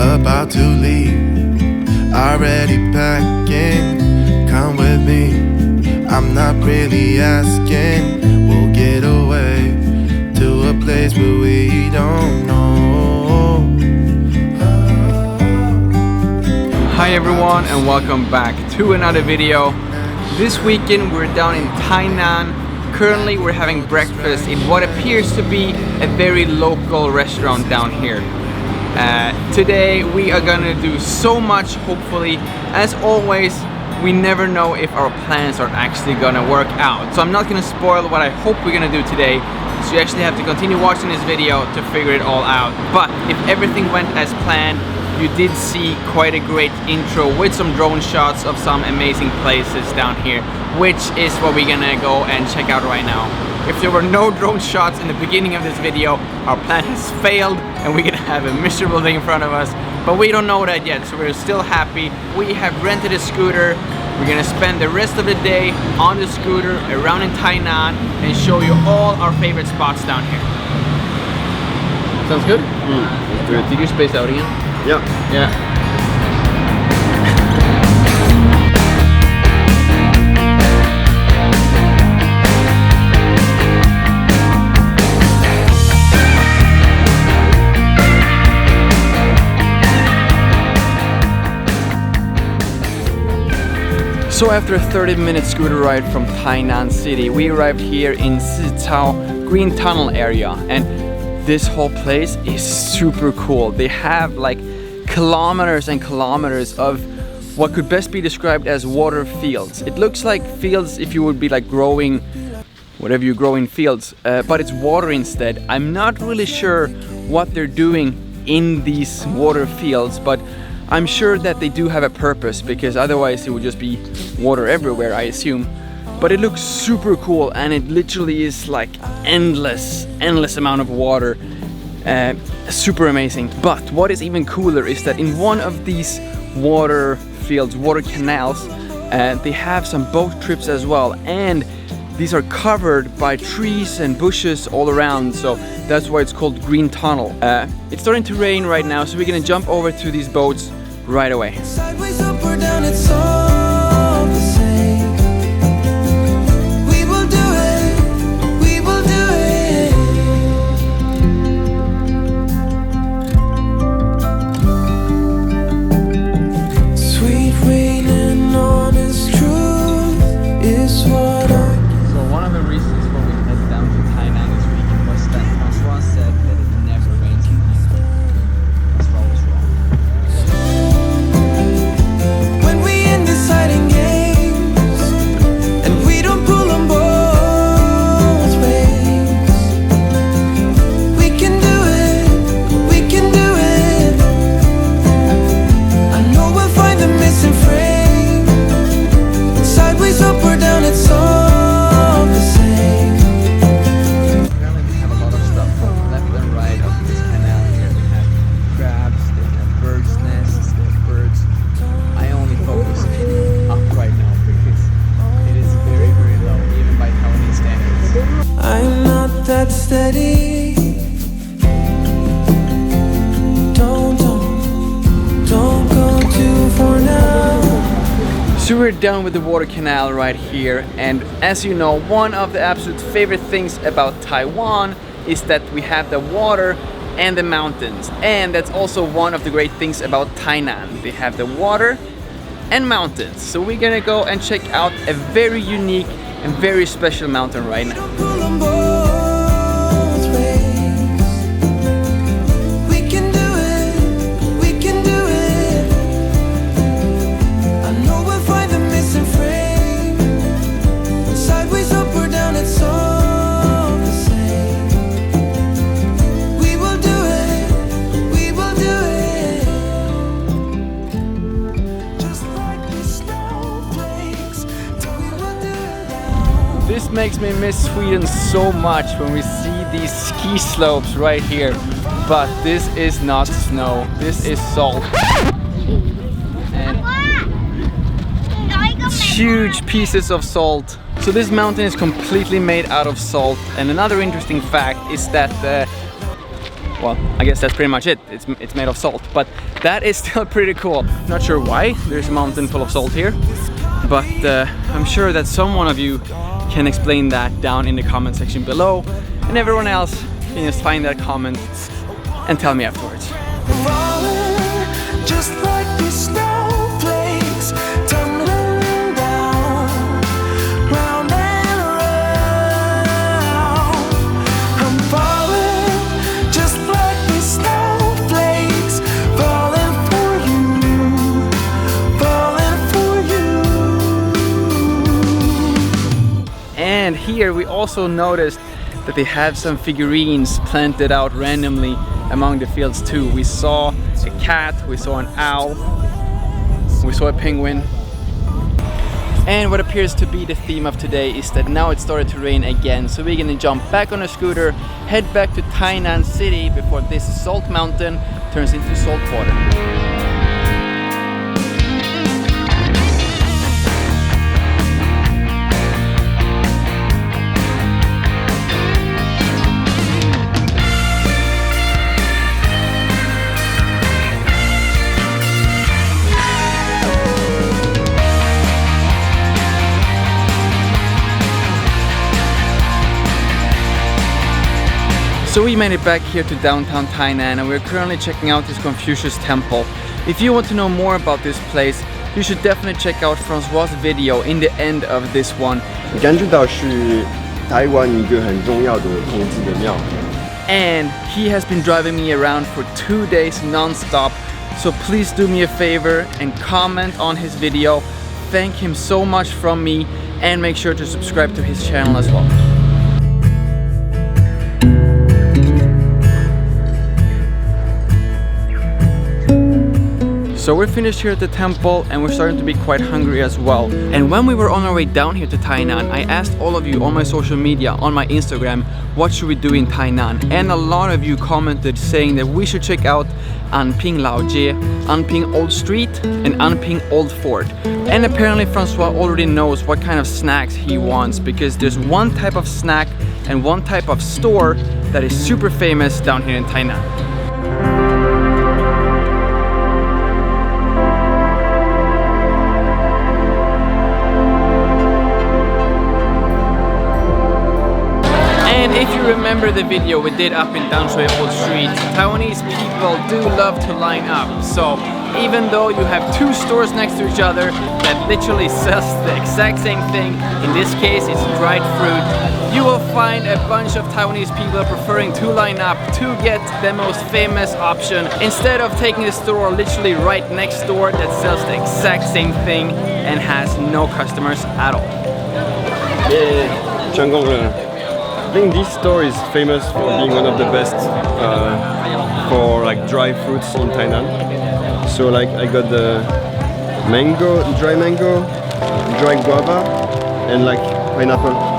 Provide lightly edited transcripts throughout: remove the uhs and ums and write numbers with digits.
about to leave, already packing. Come with me, I'm not really asking. We'll get away to a place where we don't know. Hi everyone and welcome back to another video. This weekend we're down in Tainan. Currently we're having breakfast in what appears to be a very local restaurant down here. Today we are gonna do so much, hopefully. As always, we never know if our plans are actually gonna work out. So I'm not gonna spoil what I hope we're gonna do today. So you actually have to continue watching this video to figure it all out. But if everything went as planned, you did see quite a great intro with some drone shots of some amazing places down here, which is what we're gonna go and check out right now. If there were no drone shots in the beginning of this video, our plan has failed and we're gonna have a miserable day in front of us. But we don't know that yet, so we're still happy. We have rented a scooter. We're gonna spend the rest of the day on the scooter around in Tainan and show you all our favorite spots down here. Sounds good? Let's do it. Did you space out again? Yeah. So after a 30-minute scooter ride from Tainan City, we arrived here in Sicao Green Tunnel area, and this whole place is super cool. They have like kilometers and kilometers of what could best be described as water fields. It looks like fields if you would be like growing whatever you grow in fields, but it's water instead. I'm not really sure what they're doing in these water fields, but I'm sure that they do have a purpose, because otherwise it would just be water everywhere, I assume. But it looks super cool, and it literally is like endless amount of water. Super amazing. But what is even cooler is that in one of these water fields, water canals, they have some boat trips as well, and these are covered by trees and bushes all around, so that's why it's called Green Tunnel. It's starting to rain right now, so we're gonna jump over to these boats right away. Sideways, up or down, it's all the same. We will do it, we will do it. Sweet rain and honest truth is what I... So one of the reasons why we head down to Tainan this weekend was that Francois said that it never rains in Tainan. That's always wrong. When we end deciding games and we don't pull them both ways, we can do it, we can do it. I know we'll find the missing frame. Sideways, up or down, it's all the same. Apparently they have a lot of stuff from left and right of this canal here. They have crabs, they have birds' nests, they have birds. I only focus up right now because it is very, very low, even by Taiwanese standards. I'm not that steady. Don't go too far now. So we're done with the water canal right here, and as you know, one of the absolute favorite things about Taiwan is that we have the water and the mountains, and that's also one of the great things about Tainan. They have the water and mountains. So we're gonna go and check out a very unique and very special mountain right now. Pull 'em both ways. We can do it, we can do it. I know we'll find the missing frame. Sideways, up or down, it's all the same. We will do it, we will do it. Just like the snowflakes, we will do it. This makes me miss Sweden so much when we see these ski slopes right here. But this is not snow, this is salt. And huge pieces of salt. So this mountain is completely made out of salt. And another interesting fact is that well, I guess that's pretty much it. It's made of salt, but that is still pretty cool. Not sure why there's a mountain full of salt here, but I'm sure that someone of you can explain that down in the comment section below, and everyone else can just find that comment and tell me afterwards. Falling just like these snowflakes, tumbling down, round and around. I'm falling just like these snowflakes, falling for you, falling for you. And here we also noticed that they have some figurines planted out randomly among the fields too. We saw a cat, we saw an owl, we saw a penguin. And what appears to be the theme of today is that now it started to rain again, so we're gonna jump back on a scooter, head back to Tainan City before this salt mountain turns into salt water. So we made it back here to downtown Tainan, and we're currently checking out this Confucius Temple. If you want to know more about this place, you should definitely check out Francois's video in the end of this one. 你感觉到是台湾一个很重要的孔子的庙。 And he has been driving me around for 2 days non-stop, so please do me a favor and comment on his video. Thank him so much from me, and make sure to subscribe to his channel as well. So we're finished here at the temple, and we're starting to be quite hungry as well. And when we were on our way down here to Tainan, I asked all of you on my social media, on my Instagram, what should we do in Tainan? And a lot of you commented saying that we should check out Anping Anping Old Street, and Anping Old Fort. And apparently Francois already knows what kind of snacks he wants, because there's one type of snack and one type of store that is super famous down here in Tainan. If you remember the video we did up in Ft.元元Old Street, Taiwanese people do love to line up. So even though you have two stores next to each other that literally sells the exact same thing, in this case it's dried fruit, you will find a bunch of Taiwanese people preferring to line up to get the most famous option instead of taking the store literally right next door that sells the exact same thing and has no customers at all. Yeah, 成功了。 I think this store is famous for being one of the best for like dry fruits in Tainan. So like I got the mango, dry guava, and like pineapple.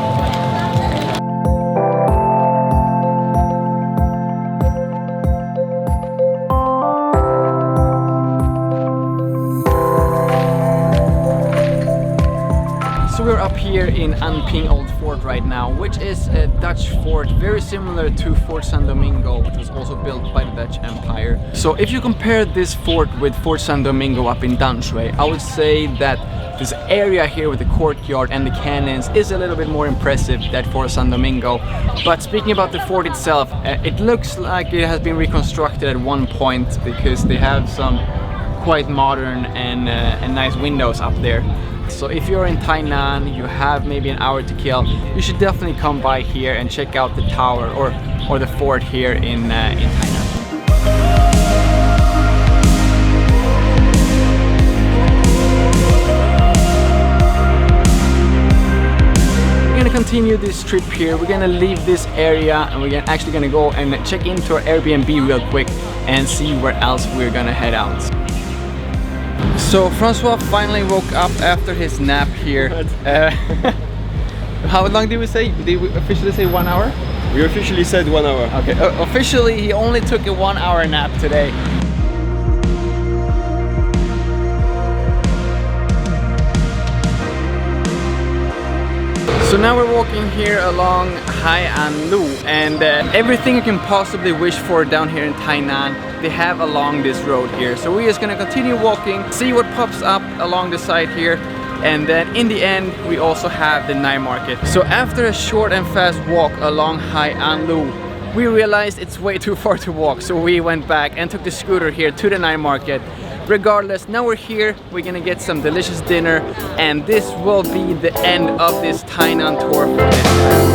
So we're up here in Anping Old Fort right now, which is a Dutch fort very similar to Fort San Domingo, which was also built by the Dutch Empire. So if you compare this fort with Fort San Domingo up in Danshui, I would say that this area here with the courtyard and the cannons is a little bit more impressive than Fort San Domingo. But speaking about the fort itself, it looks like it has been reconstructed at one point, because they have some quite modern and nice windows up there. So if you're in Tainan, you have maybe an hour to kill, you should definitely come by here and check out the tower or the fort here in Tainan. We're gonna continue this trip here. We're gonna leave this area and we're actually gonna go and check into our Airbnb real quick and see where else we're gonna head out. So Francois finally woke up after his nap here. How long did we say? Did we officially say 1 hour? We officially said 1 hour. Okay, officially he only took a 1 hour nap today. So now we're walking here along Hai An Lu, and everything you can possibly wish for down here in Tainan, they have along this road here. So we're just gonna continue walking, see what pops up along the side here, and then in the end we also have the Nightmarket. So after a short and fast walk along Hai An Lu, we realized it's way too far to walk, so we went back and took the scooter here to the Nightmarket. Regardless, now we're here, we're gonna get some delicious dinner, and this will be the end of this Tainan tour for this time.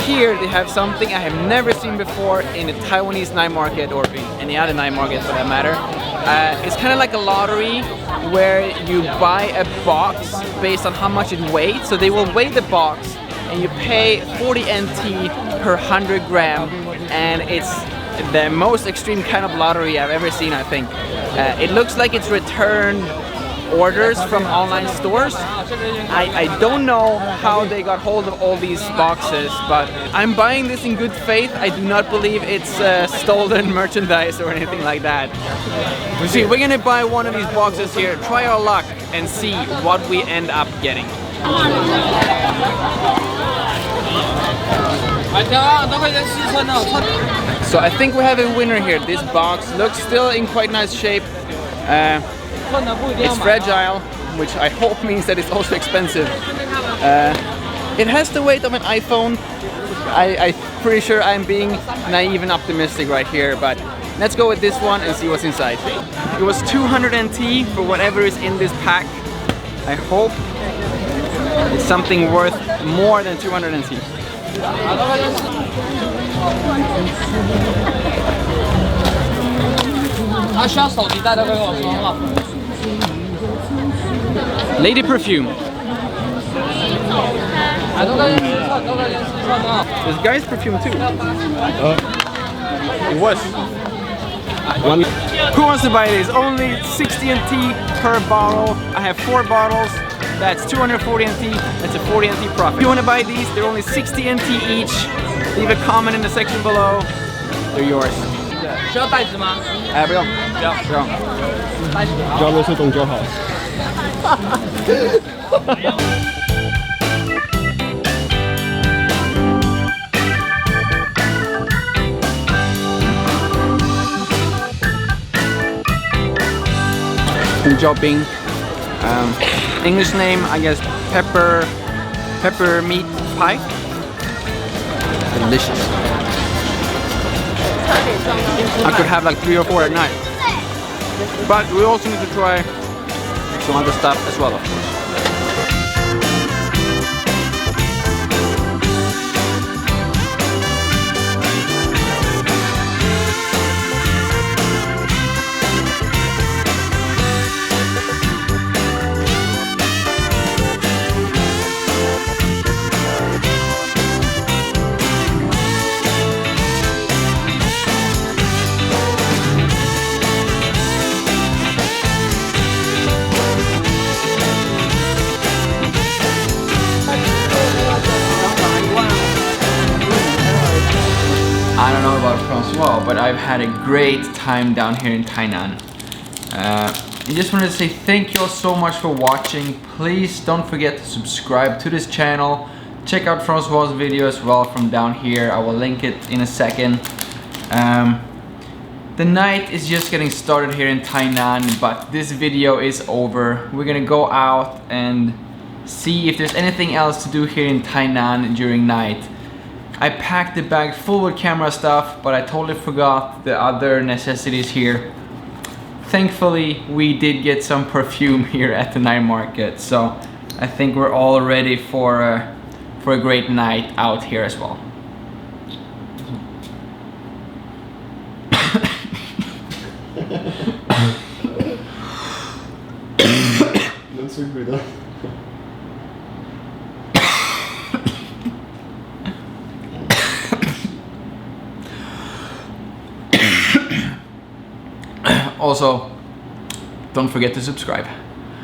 Here they have something I have never seen before in a Taiwanese night market, or in any other night market for that matter. It's kind of like a lottery where you buy a box based on how much it weighs. So they will weigh the box and you pay 40 NT per 100 gram, and it's the most extreme kind of lottery I've ever seen, I think. It looks like it's returned orders from online stores. I don't know how they got hold of all these boxes, but I'm buying this in good faith. I do not believe it's stolen merchandise or anything like that. You see, we're gonna buy one of these boxes here, try our luck, and see what we end up getting. So I think we have a winner here. This box looks still in quite nice shape. It's fragile, which I hope means that it's also expensive. It has the weight of an iPhone. I'm pretty sure I'm being naive and optimistic right here, but let's go with this one and see what's inside. It was 200 NT for whatever is in this pack. I hope it's something worth more than 200 NT. Lady perfume. This guy's perfume too. It was. One. Who wants to buy these? Only 60 NT per bottle. I have 4 bottles. That's 240 NT. That's a 40 NT profit. If you want to buy these, they're only 60 NT each. Leave a comment in the section below. They're yours. 需要袋子吗？不用，不用，不用。只要垃圾桶就好。胡椒冰. English name, I guess, pepper meat pie. Delicious. I could have like 3 or 4 at night. But we also need to try some other stuff as well, of course. I don't know about Francois, but I've had a great time down here in Tainan. I just wanted to say thank you all so much for watching. Please don't forget to subscribe to this channel. Check out Francois' video as well from down here. I will link it in a second. The night is just getting started here in Tainan, but this video is over. We're gonna go out and see if there's anything else to do here in Tainan during night. I packed the bag full with camera stuff, but I totally forgot the other necessities here. Thankfully, we did get some perfume here at the night market, so I think we're all ready for a great night out here as well. Also, don't forget to subscribe.